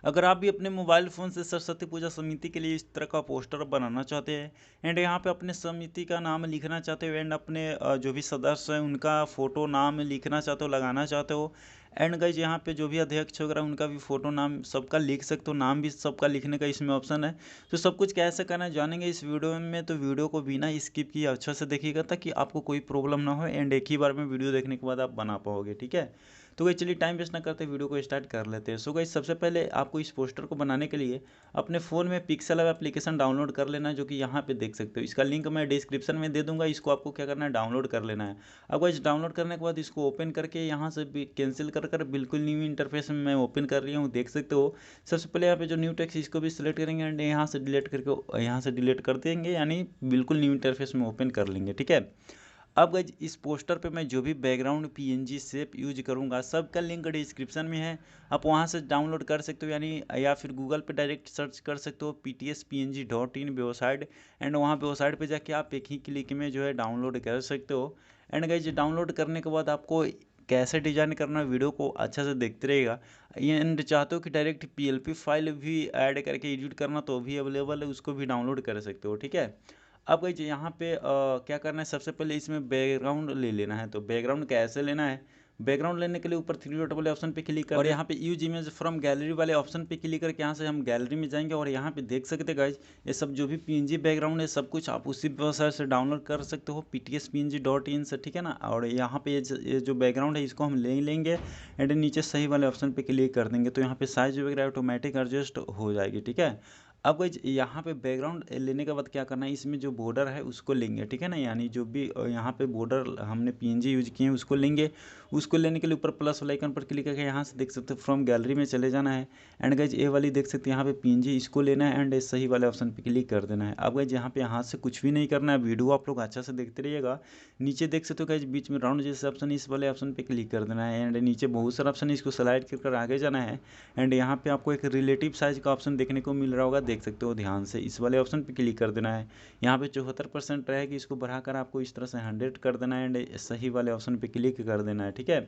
अगर आप भी अपने मोबाइल फ़ोन से सरस्वती पूजा समिति के लिए इस तरह का पोस्टर बनाना चाहते हैं एंड यहाँ पे अपने समिति का नाम लिखना चाहते हो एंड अपने जो भी सदस्य हैं उनका फ़ोटो नाम लिखना चाहते हो, लगाना चाहते हो एंड गाइज यहाँ पे जो भी अध्यक्ष वगैरह उनका भी फ़ोटो नाम सबका लिख सकते हो, नाम भी सबका लिखने का इसमें ऑप्शन है। तो सब कुछ कैसे करना है जानेंगे इस वीडियो में, तो वीडियो को बिना स्किप किए अच्छा से देखिएगा ताकि आपको कोई प्रॉब्लम ना हो एंड एक ही बार में वीडियो देखने के बाद आप बना पाओगे, ठीक है। तो गाइस चलिए टाइम वेस्ट ना करते वीडियो को स्टार्ट कर लेते हैं। सो गाइस सबसे पहले आपको इस पोस्टर को बनाने के लिए अपने फ़ोन में पिक्सल ऐप एप्लीकेशन डाउनलोड कर लेना है, जो कि यहाँ पे देख सकते हो। इसका लिंक मैं डिस्क्रिप्शन में दे दूंगा, इसको आपको क्या करना है डाउनलोड कर लेना है। अब गाइस डाउनलोड करने के बाद इसको ओपन करके यहाँ से भी कैंसिल कर बिल्कुल न्यू इंटरफेस में मैं ओपन कर रही हूँ, देख सकते हो। सबसे पहले यहाँ पे जो न्यू टेक्स्ट इसको भी सिलेक्ट करेंगे एंड यहाँ से डिलीट करके यहाँ से डिलीट कर देंगे, यानी बिल्कुल न्यू इंटरफेस में ओपन कर लेंगे, ठीक है। अब गाइज इस पोस्टर पे मैं जो भी बैकग्राउंड पीएनजी शेप यूज करूँगा सबका लिंक डिस्क्रिप्शन में है, आप वहाँ से डाउनलोड कर सकते हो, यानी या फिर गूगल पे डायरेक्ट सर्च कर सकते हो ptspng.in वेबसाइट एंड वहाँ वेबसाइट पे जाके आप एक ही क्लिक में जो है डाउनलोड कर सकते हो। एंड गाइज डाउनलोड करने के बाद आपको कैसे डिजाइन करना है वीडियो को अच्छा से देखते रहेगा। एंड चाहते हो कि डायरेक्ट पीएलपी फाइल भी ऐड करके एडिट करना तो भी अवेलेबल है, उसको भी डाउनलोड कर सकते हो, ठीक है। अब गाइज यहाँ पे क्या करना है, सबसे पहले इसमें बैकग्राउंड ले लेना है। तो बैकग्राउंड कैसे लेना है, बैकग्राउंड लेने के लिए ऊपर थ्री डॉट वाले ऑप्शन पे क्लिक कर और यहाँ पे यूज इमेज फ्रॉम गैलरी वाले ऑप्शन पे क्लिक करके यहाँ से हम गैलरी में जाएंगे और यहाँ पे देख सकते हैं गाइज ये सब जो भी पीएनजी बैकग्राउंड है सब कुछ आप उसी वेबसाइट से डाउनलोड कर सकते हो ptspng.in से, ठीक है ना। और यहाँ पे ये जो बैकग्राउंड है इसको हम ले लेंगे एंड नीचे सही वाले ऑप्शन पे क्लिक कर देंगे, तो यहाँ पे साइज वगैरह ऑटोमेटिक एडजस्ट हो जाएगी, ठीक है। अब गाइज यहाँ पे बैकग्राउंड लेने के बाद क्या करना है, इसमें जो बॉर्डर है उसको लेंगे, ठीक है ना, यानी जो भी यहाँ पे बॉर्डर हमने पीएनजी यूज किए हैं उसको लेंगे। उसको लेने के लिए ऊपर प्लस वाले आइकन पर क्लिक करके यहाँ से देख सकते हो फ्रॉम गैलरी में चले जाना है एंड गाइज ये वाली देख सकते हैं यहाँ पे पीएनजी इसको लेना है एंड सही वाले ऑप्शन पे क्लिक कर देना है। अब गाइज यहाँ पे हाथ से कुछ भी नहीं करना है, वीडियो आप लोग अच्छा से देखते रहिएगा। नीचे देख सकते हो गाइज बीच में राउंड जैसे ऑप्शन इस वाले ऑप्शन पे क्लिक कर देना है एंड नीचे बहुत सारा ऑप्शन है, इसको स्लाइड कर आगे जाना है एंड यहाँ पे आपको एक रिलेटिव साइज का ऑप्शन देखने को मिल रहा होगा, देख सकते हो ध्यान से इस वाले ऑप्शन पे क्लिक कर देना है। यहाँ पे 74% रहेगी, इसको बढ़ाकर आपको इस तरह से 100 कर देना है एंड सही वाले ऑप्शन पे क्लिक कर देना है, ठीक है।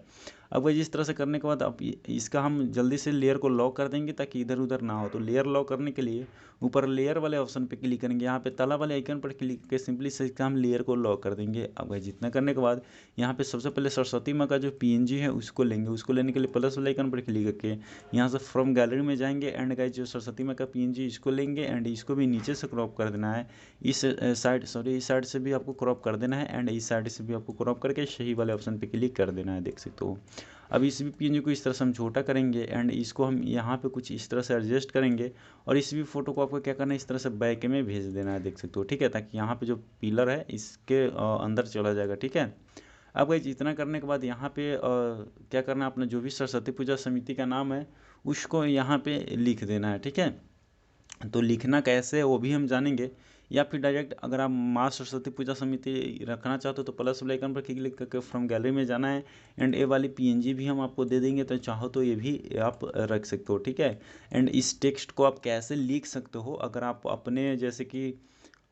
अब इस तरह से करने के बाद अब इसका हम जल्दी से लेयर को लॉक कर देंगे ताकि इधर उधर ना हो। तो लेयर लॉक करने के लिए ऊपर लेयर वाले ऑप्शन पे क्लिक करेंगे, यहाँ पे ताला वाले आइकन पर क्लिक करके सिंपली से इसका हम लेयर को लॉक कर देंगे। अब जितना करने के बाद यहाँ पे सबसे पहले सरस्वती माँ का जो पीएनजी है उसको लेंगे, उसको लेने के लिए प्लस वाले आइकन पर क्लिक करके यहाँ से फ्रॉम गैलरी में जाएंगे एंड गाइस जो सरस्वती माँ का पीएनजी इसको लेंगे एंड इसको भी नीचे से क्रॉप कर देना है। इस साइड से भी आपको क्रॉप कर देना है एंड इस साइड से भी आपको क्रॉप करके सही वाले ऑप्शन पे क्लिक कर देना है, देख सकते हो। अब इस भी पीएनजी को इस तरह से हम छोटा करेंगे एंड इसको हम यहाँ पे कुछ इस तरह से एडजस्ट करेंगे और इस भी फोटो को आपको क्या करना है इस तरह से बैक में भेज देना है, देख सकते हो, ठीक है, ताकि यहाँ पे जो पिलर है इसके अंदर चला जाएगा, ठीक है। अब गाइस इतना करने के बाद यहाँ पे क्या करना है, अपना जो भी सरस्वती पूजा समिति का नाम है उसको यहाँ पे लिख देना है, ठीक है। तो लिखना कैसे है वो भी हम जानेंगे, या फिर डायरेक्ट अगर आप माँ सरस्वती पूजा समिति रखना चाहते हो तो प्लस वाले आइकन पर क्लिक करके फ्रॉम गैलरी में जाना है एंड ये वाली पीएनजी भी हम आपको दे देंगे, तो चाहो तो ये भी आप रख सकते हो, ठीक है। एंड इस टेक्स्ट को आप कैसे लिख सकते हो, अगर आप अपने जैसे कि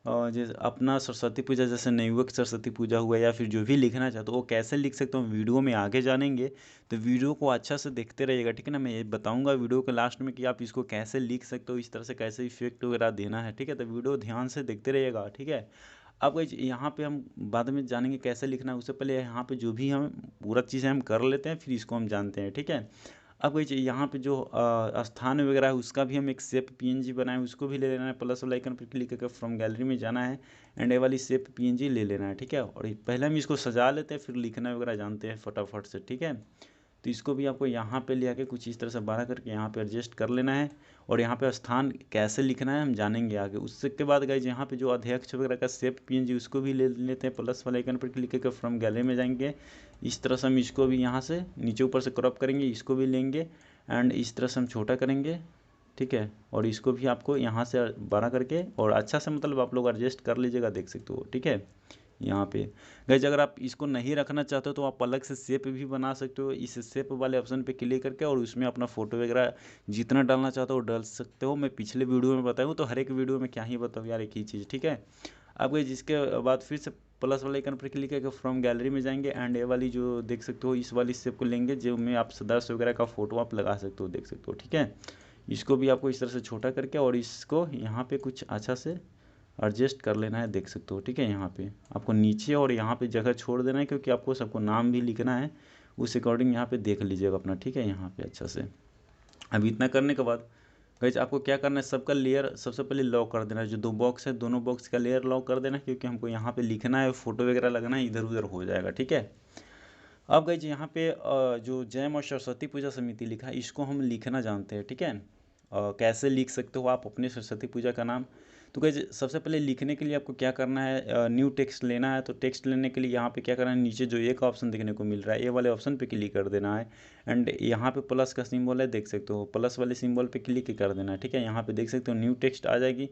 जैसे अपना सरस्वती पूजा जैसे नवयुवक सरस्वती पूजा हुआ या फिर जो भी लिखना चाहते हो वो कैसे लिख सकते हो वीडियो में आगे जानेंगे, तो वीडियो को अच्छा से देखते रहिएगा, ठीक है ना। मैं ये बताऊंगा वीडियो के लास्ट में कि आप इसको कैसे लिख सकते हो, इस तरह से कैसे इफेक्ट वगैरह देना है, ठीक है। तो वीडियो ध्यान से देखते रहिएगा, ठीक है। अब गाइस यहाँ पे हम बाद में जानेंगे कैसे लिखना है, उससे पहले यहाँ पे जो भी हम पूरा चीज़ें हम कर लेते हैं फिर इसको हम जानते हैं, ठीक है। अब गाइस यहाँ पे जो स्थान वगैरह है उसका भी हम एक शेप पीएनजी बनाए उसको भी ले लेना है, प्लस वाला आइकन पर क्लिक करके फ्रॉम गैलरी में जाना है एंड ये वाली शेप पीएनजी ले लेना है, ठीक है। और पहले हम इसको सजा लेते हैं फिर लिखना वगैरह जानते हैं फटाफट से, ठीक है। तो इसको भी आपको यहाँ पे ले आके कुछ इस तरह से बड़ा करके यहाँ पे एडजस्ट कर लेना है और यहाँ पे स्थान कैसे लिखना है हम जानेंगे आगे। उसके बाद गाइज यहाँ पे जो अध्यक्ष वगैरह का शेप पीएनजी उसको भी ले लेते हैं, प्लस वाले आइकन पर क्लिक करके फ्रॉम गैलरी में जाएंगे। इस तरह से हम इसको भी यहाँ से नीचे ऊपर से क्रॉप करेंगे, इसको भी लेंगे एंड इस तरह से हम छोटा करेंगे, ठीक है। और इसको भी आपको यहाँ से बड़ा करके और अच्छा से मतलब आप लोग एडजस्ट कर लीजिएगा, देख सकते हो, ठीक है। यहाँ पे गाइज अगर आप इसको नहीं रखना चाहते हो तो आप अलग से शेप भी बना सकते हो, इस शेप वाले ऑप्शन पे क्लिक करके और उसमें अपना फोटो वगैरह जितना डालना चाहते हो डाल सकते हो। मैं पिछले वीडियो में बताऊँ तो हर एक वीडियो में क्या ही बताऊँ यार, एक ही चीज़, ठीक है। अब गाइज इसके बाद फिर से प्लस वाले आइकन पर क्लिक करके फ्रॉम गैलरी में जाएंगे एंड ये वाली जो देख सकते हो इस वाली शेप को लेंगे जो में आप सदस्य वगैरह का फोटो आप लगा सकते हो, देख सकते हो, ठीक है। इसको भी आपको इस तरह से छोटा करके और इसको यहाँ पे कुछ अच्छा से एडजस्ट कर लेना है, देख सकते हो। ठीक है, यहाँ पे आपको नीचे और यहाँ पे जगह छोड़ देना है, क्योंकि आपको सबको नाम भी लिखना है, उस अकॉर्डिंग यहाँ पे देख लीजिएगा अपना। ठीक है, यहाँ पे अच्छा से। अब इतना करने के बाद गाइज आपको क्या करना है, सबका लेयर सबसे पहले लॉक कर देना है। जो 2 बॉक्स है दोनों बॉक्स का लेयर लॉक कर देना है, क्योंकि हमको यहाँ पे लिखना है, फोटो वगैरह लगना है, इधर उधर हो जाएगा। ठीक है, अब गाइज यहाँ पे जो जय मां सरस्वती पूजा समिति लिखा है, इसको हम लिखना जानते हैं। ठीक है, कैसे लिख सकते हो आप अपने सरस्वती पूजा का नाम। तो गाइज सबसे पहले लिखने के लिए आपको क्या करना है, न्यू टेक्स्ट लेना है। तो टेक्स्ट लेने के लिए यहाँ पे क्या करना है, नीचे जो एक ऑप्शन देखने को मिल रहा है, ए वाले ऑप्शन पे क्लिक कर देना है। एंड यहाँ पे प्लस का सिंबल है, देख सकते हो, प्लस वाले सिंबल पे क्लिक कर देना है। ठीक है, यहाँ पे देख सकते हो न्यू टेक्स्ट आ जाएगी।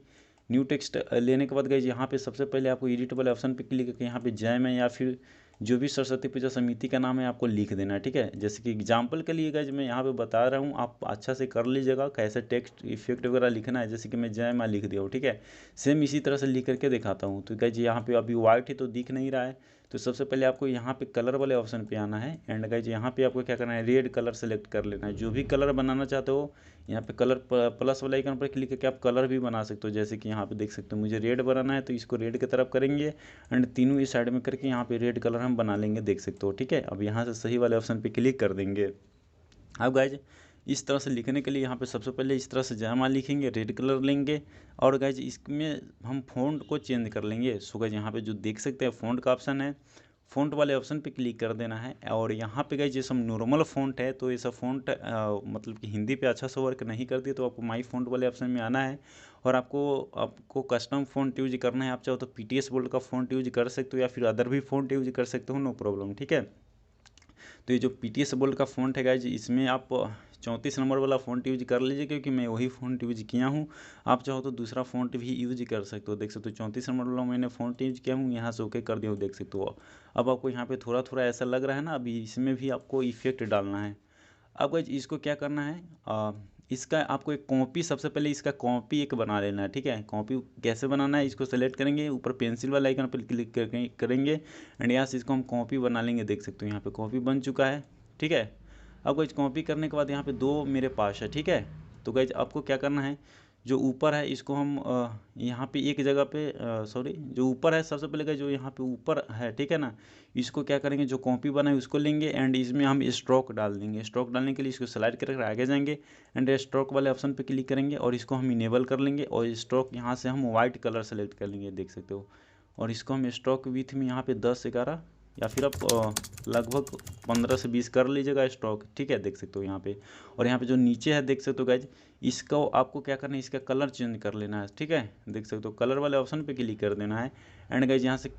न्यू टेक्स्ट लेने के बाद गाइज यहाँ पे सबसे पहले आपको एडिट वाले ऑप्शन पे क्लिक करके यहाँ पे जय में या फिर जो भी सरस्वती पूजा समिति का नाम है आपको लिख देना है। ठीक है, जैसे कि एग्जाम्पल के लिए गाइज मैं यहाँ पे बता रहा हूँ, आप अच्छा से कर लीजिएगा कैसे टेक्स्ट इफेक्ट वगैरह लिखना है। जैसे कि मैं जय मां लिख दिया हूँ। ठीक है, सेम इसी तरह से लिख करके दिखाता हूँ। तो गाइज यहाँ पे अभी वाइट है तो दिख नहीं रहा है, तो सबसे पहले आपको यहाँ पे कलर वाले ऑप्शन पे आना है। एंड गाइज यहाँ पे आपको क्या करना है, रेड कलर सेलेक्ट कर लेना है। जो भी कलर बनाना चाहते हो यहाँ पे कलर प्लस वाला आइकन पर क्लिक करके आप कलर भी बना सकते हो। जैसे कि यहाँ पे देख सकते हो मुझे रेड बनाना है, तो इसको रेड की तरफ करेंगे एंड तीनों इस साइड में करके यहाँ पे रेड कलर हम बना लेंगे, देख सकते हो। ठीक है, अब यहाँ से सही वाले ऑप्शन पे क्लिक कर देंगे। अब गाइज इस तरह से लिखने के लिए यहाँ पे सबसे पहले इस तरह से जय मां लिखेंगे, रेड कलर लेंगे और गाइज इसमें हम फ़ॉन्ट को चेंज कर लेंगे। सो गाइज यहाँ पे जो देख सकते हैं फ़ॉन्ट का ऑप्शन है, फ़ॉन्ट वाले ऑप्शन पे क्लिक कर देना है। और यहाँ पे गाइज जैसे नॉर्मल फ़ॉन्ट है, तो ऐसा फ़ॉन्ट मतलब कि हिंदी पे अच्छा से वर्क नहीं करती, तो आपको माई फ़ॉन्ट वाले ऑप्शन में आना है और आपको कस्टम फ़ॉन्ट यूज करना है। आप चाहो तो पीटीएस बोल्ड का फ़ॉन्ट यूज कर सकते हो या फिर अदर भी फ़ॉन्ट यूज कर सकते हो, नो प्रॉब्लम। ठीक है, तो ये जो पीटीएस बोल्ड का फ़ॉन्ट है गाइज, इसमें आप 34 नंबर वाला फ़ॉन्ट यूज कर लीजिए, क्योंकि मैं वही फ़ॉन्ट यूज किया हूँ। आप चाहो तो दूसरा फ़ॉन्ट भी यूज कर सकते हो, देख सकते हो 34 नंबर वाला मैंने फ़ॉन्ट यूज किया हूँ, यहाँ से ओके कर दिया हूँ, देख सकते हो। अब आपको यहाँ पे थोड़ा थोड़ा ऐसा लग रहा है ना, अभी इसमें भी आपको इफेक्ट डालना है। अब गाइज इसको क्या करना है, इसका आपको एक कॉपी, सबसे पहले इसका कॉपी एक बना लेना है। ठीक है, कॉपी कैसे बनाना है, इसको सेलेक्ट करेंगे, ऊपर पेंसिल वाला आइकन पर क्लिक करेंगे एंड यहाँ से इसको हम कॉपी बना लेंगे, देख सकते हो यहाँ पे कॉपी बन चुका है। ठीक है, अब गाइज कॉपी करने के बाद यहाँ पे 2 मेरे पास है। ठीक है, तो गाइज आपको क्या करना है, जो ऊपर है इसको हम यहाँ पे एक जगह पे सॉरी जो ऊपर है सबसे पहले गाइज जो यहाँ पे ऊपर है, ठीक है ना, इसको क्या करेंगे, जो कॉपी बनाए उसको लेंगे एंड इसमें हम स्ट्रोक डाल देंगे। स्ट्रोक डालने के लिए इसको स्लाइड करके आगे जाएंगे एंड स्ट्रोक वाले ऑप्शन पे क्लिक करेंगे और इसको हम इनेबल कर लेंगे और स्ट्रोक यहाँ से हम वाइट कलर सेलेक्ट कर लेंगे, देख सकते हो। और इसको हम स्ट्रोक विथ में यहाँ पे 10-11 या फिर आप लगभग 15 से 20 कर लीजिएगा स्ट्रोक। ठीक है, देख सकते हो यहाँ पे। और यहाँ पे जो नीचे है देख सकते हो गाइज, इसको आपको क्या करना है, इसका कलर चेंज कर लेना है। ठीक है, देख सकते हो कलर वाले ऑप्शन पे क्लिक कर देना है एंड गाइज यहाँ से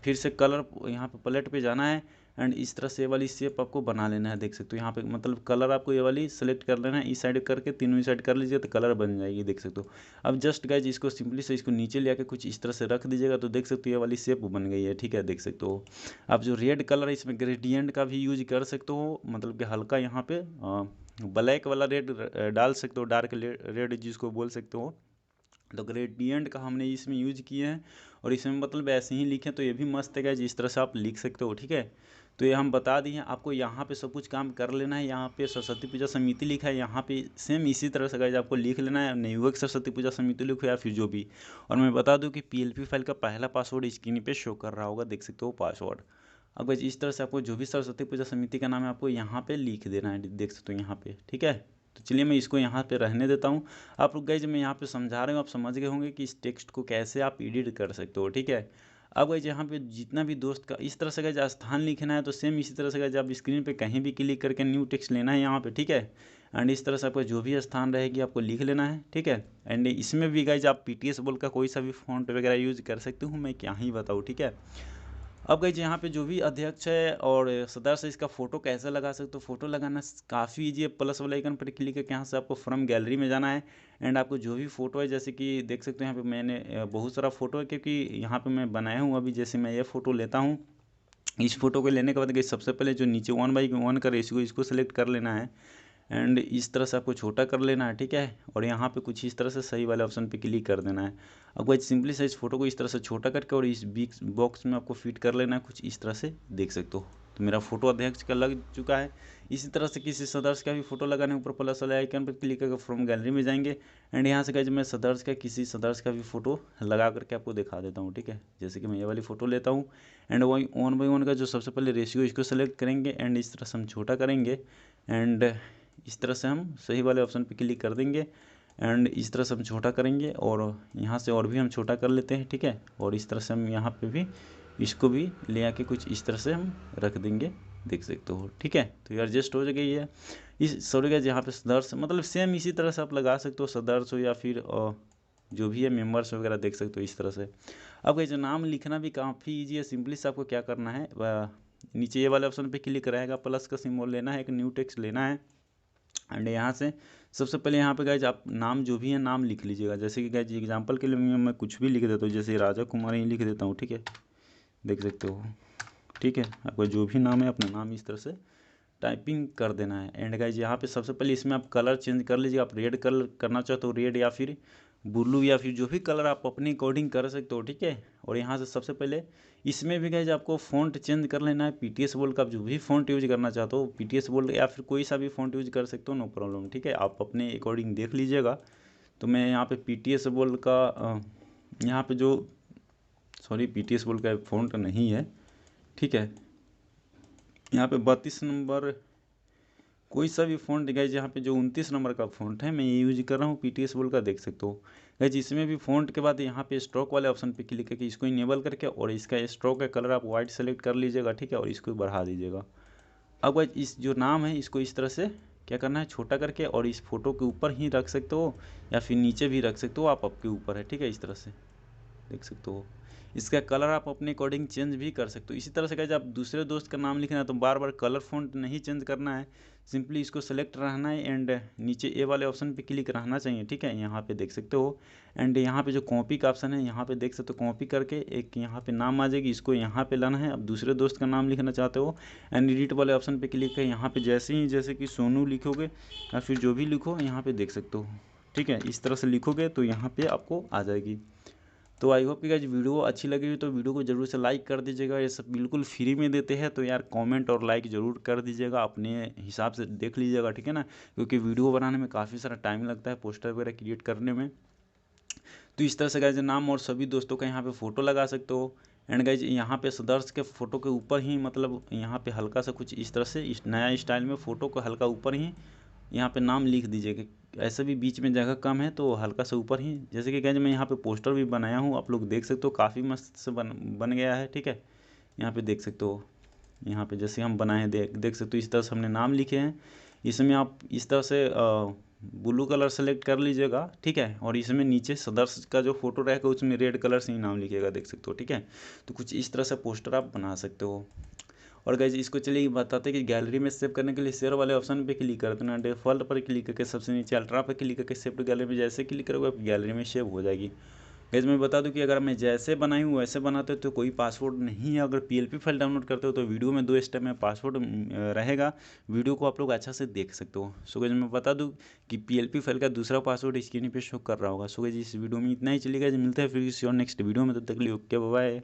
फिर से कलर यहाँ पे प्लेट पे जाना है एंड इस तरह से ये वाली शेप आपको बना लेना है, देख सकते हो। यहाँ पे मतलब कलर आपको ये वाली सेलेक्ट कर लेना है, इस साइड करके तीनों ही साइड कर लीजिए तो कलर बन जाएगी, देख सकते हो। अब जस्ट गाइज इसको सिंपली से इसको नीचे ले आके कुछ इस तरह से रख दीजिएगा तो देख सकते हो ये वाली शेप बन गई है। ठीक है, देख सकते हो। आप जो रेड कलर है इसमें ग्रेडियंट का भी यूज कर सकते हो, मतलब कि हल्का यहाँ पे ब्लैक वाला रेड डाल सकते हो, डार्क रेड जिसको बोल सकते हो। तो ग्रेडियंट का हमने इसमें यूज किए हैं और इसमें मतलब ऐसे ही लिखे तो ये भी मस्त है, जिस तरह से आप लिख सकते हो। ठीक है, तो ये हम बता दिए, आपको यहाँ पे सब कुछ काम कर लेना है। यहाँ पे सरस्वती पूजा समिति लिखा है, यहाँ पे सेम इसी तरह से गाइज आपको लिख लेना है, नवयुवक सरस्वती पूजा समिति लिखो या फिर जो भी। और मैं बता दूँ कि पीएलपी फाइल का पहला पासवर्ड स्क्रीन पे शो कर रहा होगा, देख सकते हो पासवर्ड। अब गाइज इस तरह से आपको जो भी सरस्वती पूजा समिति का नाम है आपको यहाँ पे लिख देना है, देख सकते हो यहाँ पे। ठीक है, तो चलिए मैं इसको यहाँ पे रहने देता हूँ। आप लोग गाइज मैं यहाँ पे समझा रहा हूँ, आप समझ गए होंगे कि इस टेक्स्ट को कैसे आप एडिट कर सकते हो। ठीक है, अब गाइज यहाँ पे जितना भी दोस्त का इस तरह से गाइज स्थान लिखना है, तो सेम इसी तरह से गाइज आप स्क्रीन पे कहीं भी क्लिक करके न्यू टेक्स्ट लेना है यहाँ पे। ठीक है, एंड इस तरह से आपका जो भी स्थान रहेगी आपको लिख लेना है। ठीक है, एंड इसमें भी गाइज आप पीटीएस बोल का कोई सा भी फॉन्ट वगैरह यूज कर सकते हो, मैं क्या ही बताऊँ। ठीक है, अब गाइज यहाँ पे जो भी अध्यक्ष है और सदस्य इसका फ़ोटो कैसे लगा सकते हो, फोटो लगाना काफ़ी ईजी है। प्लस वाला आइकन पर क्लिक करके यहाँ से आपको फ्रॉम गैलरी में जाना है एंड आपको जो भी फ़ोटो है, जैसे कि देख सकते हो यहाँ पे मैंने बहुत सारा फ़ोटो है, क्योंकि यहाँ पे मैं बनाया हूँ अभी। जैसे मैं ये फ़ोटो लेता हूँ, इस फोटो को लेने के बाद गाइस सबसे पहले जो नीचे 1/1 का रेशियो इसको सेलेक्ट कर लेना है एंड इस तरह से आपको छोटा कर लेना है। ठीक है, और यहाँ पे कुछ इस तरह से सही वाले ऑप्शन पे क्लिक कर देना है। अब गाइस सिंपली से इस फोटो को इस तरह से छोटा करके और इस बिग बॉक्स में आपको फिट कर लेना है, कुछ इस तरह से देख सकते हो। तो मेरा फोटो अध्यक्ष का लग चुका है। इसी तरह से किसी सदस्य का भी फोटो लगाने ऊपर प्लस वाले आइकन पर क्लिक करके फ्रॉम गैलरी में जाएंगे एंड यहाँ से गाइज मैं सदस्य का किसी सदस्य का भी फोटो लगा करके आपको दिखा देता हूँ। ठीक है, जैसे कि मैं ये वाली फ़ोटो लेता हूँ एंड वही 1/1 का जो सबसे पहले रेशियो इसको सेलेक्ट करेंगे एंड इस तरह से हम छोटा करेंगे एंड इस तरह से हम सही वाले ऑप्शन पर क्लिक कर देंगे एंड इस तरह से हम छोटा करेंगे और यहाँ से और भी हम छोटा कर लेते हैं। ठीक है, और इस तरह से हम यहाँ पे भी इसको भी ले आके कुछ इस तरह से हम रख देंगे, देख सकते हो। ठीक है, तो ये एडजस्ट हो गई है। इस सॉरी गाइस, यहाँ पे सदस्य मतलब सेम इसी तरह से आप लगा सकते हो, सदस्य हो या फिर जो भी है मेंबर्स वगैरह, देख सकते हो इस तरह से। अब गाइस नाम लिखना भी काफ़ी ईजी है। सिंपली से आपको क्या करना है, नीचे ये वाले ऑप्शन पे क्लिक रहेगा, प्लस का सिंबल लेना है, एक न्यू टेक्स्ट लेना है एंड यहाँ से सबसे पहले यहाँ पे गाइज आप नाम जो भी है नाम लिख लीजिएगा। जैसे कि गाइज एग्जांपल के लिए मैं कुछ भी लिख देता हूँ, जैसे राजा कुमार ही लिख देता हूँ। ठीक है, देख सकते हो। ठीक है, आपका जो भी नाम है अपना नाम इस तरह से टाइपिंग कर देना है एंड गाइज यहाँ पे सबसे पहले इसमें आप कलर चेंज कर लीजिए। आप रेड कलर करना चाहते हो रेड, या फिर ब्लू, या फिर जो भी कलर आप अपने अकॉर्डिंग कर सकते हो। ठीक है, और यहाँ से सबसे पहले इसमें भी गाइज आपको फ़ॉन्ट चेंज कर लेना है। पीटीएस बोल्ड का आप जो भी फ़ॉन्ट यूज करना चाहते हो, पीटीएस बोल्ड या फिर कोई सा भी फ़ॉन्ट यूज कर सकते हो, नो प्रॉब्लम। ठीक है, आप अपने अकॉर्डिंग देख लीजिएगा। तो मैं यहाँ पे पीटीएस बोल्ड का यहाँ पे जो सॉरी पीटीएस बोल्ड का फ़ॉन्ट नहीं है। ठीक है, यहाँ पे 32 नंबर कोई सा भी फ़ॉन्ट गाइज, यहाँ पे जो 29 नंबर का फ़ॉन्ट है मैं ये यूज कर रहा हूँ, पीटीएस बोल्ड का, देख सकते हो गाइज। इसमें भी फ़ॉन्ट के बाद यहाँ पे स्ट्रोक वाले ऑप्शन पे क्लिक करके इसको इनेबल करके और इसका स्ट्रोक का कलर आप वाइट सेलेक्ट कर लीजिएगा। ठीक है, और इसको बढ़ा दीजिएगा। अब गाइज इस जो नाम है इसको इस तरह से क्या करना है, छोटा करके, और इस फोटो के ऊपर ही रख सकते हो या फिर नीचे भी रख सकते हो, आप आपके ऊपर है। ठीक है, इस तरह से देख सकते हो। इसका कलर आप अपने अकॉर्डिंग चेंज भी कर सकते हो। इसी तरह से गाइज आप दूसरे दोस्त का नाम लिखना है तो बार बार कलर फ़ॉन्ट नहीं चेंज करना है, सिंपली इसको सेलेक्ट रहना है एंड नीचे ए वाले ऑप्शन पे क्लिक रहना चाहिए। ठीक है, यहाँ पे देख सकते हो एंड यहाँ पे जो कॉपी का ऑप्शन है यहाँ पे देख सकते हो, कॉपी करके एक यहाँ पे नाम आ जाएगी, इसको यहाँ पे लाना है। अब दूसरे दोस्त का नाम लिखना चाहते हो एंड एडिट वाले ऑप्शन पे क्लिक कर यहाँ पे जैसे कि सोनू लिखोगे या फिर जो भी लिखो यहाँ पे देख सकते हो। ठीक है, इस तरह से लिखोगे तो यहाँ पे आपको आ जाएगी। तो आई होप कि गाइज वीडियो अच्छी लगी हो तो वीडियो को जरूर से लाइक कर दीजिएगा। ये सब बिल्कुल फ्री में देते हैं, तो यार कमेंट और लाइक ज़रूर कर दीजिएगा, अपने हिसाब से देख लीजिएगा। ठीक है ना, क्योंकि वीडियो बनाने में काफ़ी सारा टाइम लगता है, पोस्टर वगैरह क्रिएट करने में। तो इस तरह से गाइज नाम और सभी दोस्तों का यहाँ पे फ़ोटो लगा सकते हो एंड गाइज यहाँ पे सदस्य के फ़ोटो के ऊपर ही मतलब यहाँ पे हल्का सा कुछ इस तरह से इस नया स्टाइल में फ़ोटो को हल्का ऊपर ही यहाँ पे नाम लिख दीजिएगा। ऐसे भी बीच में जगह कम है तो हल्का सा ऊपर ही, जैसे कि गाइज मैं यहाँ पे पोस्टर भी बनाया हूँ, आप लोग देख सकते हो, काफ़ी मस्त से बन गया है। ठीक है, यहाँ पे देख सकते हो, यहाँ पे जैसे हम बनाए हैं देख सकते हो, इस तरह से हमने नाम लिखे हैं। इसमें आप इस तरह से ब्लू कलर सेलेक्ट कर लीजिएगा। ठीक है, और इसमें नीचे सदस्य का जो फोटो रहेगा उसमें रेड कलर से ही नाम लिखिएगा, देख सकते हो। ठीक है, तो कुछ इस तरह से पोस्टर आप बना सकते हो। और गाइज इसको चलिए बताते हैं कि गैलरी में सेव करने के लिए शेयर वाले ऑप्शन पे क्लिक कर देना, डिफ़ॉल्ट पर क्लिक करके सबसे नीचे अल्ट्रा पर क्लिक करके सेव टू गैलरी में जैसे क्लिक करोगे आप गैलरी में सेव हो जाएगी। गाइज मैं बता दूं कि अगर मैं जैसे बनाई हूँ वैसे बनाते हो तो कोई पासवर्ड नहीं है। अगर पीएलपी फाइल डाउनलोड करते हो तो वीडियो में 2 स्टेप में पासवर्ड रहेगा, वीडियो को आप लोग अच्छा से देख सकते हो। सो गाइज मैं बता दूं कि पीएलपी फाइल का दूसरा पासवर्ड स्क्रीन पे शो कर रहा होगा। सो गाइज इस वीडियो में इतना ही, चलिए गाइज मिलते हैं फिर किसी और नेक्स्ट वीडियो में, तब तक के लिए ओके बाय।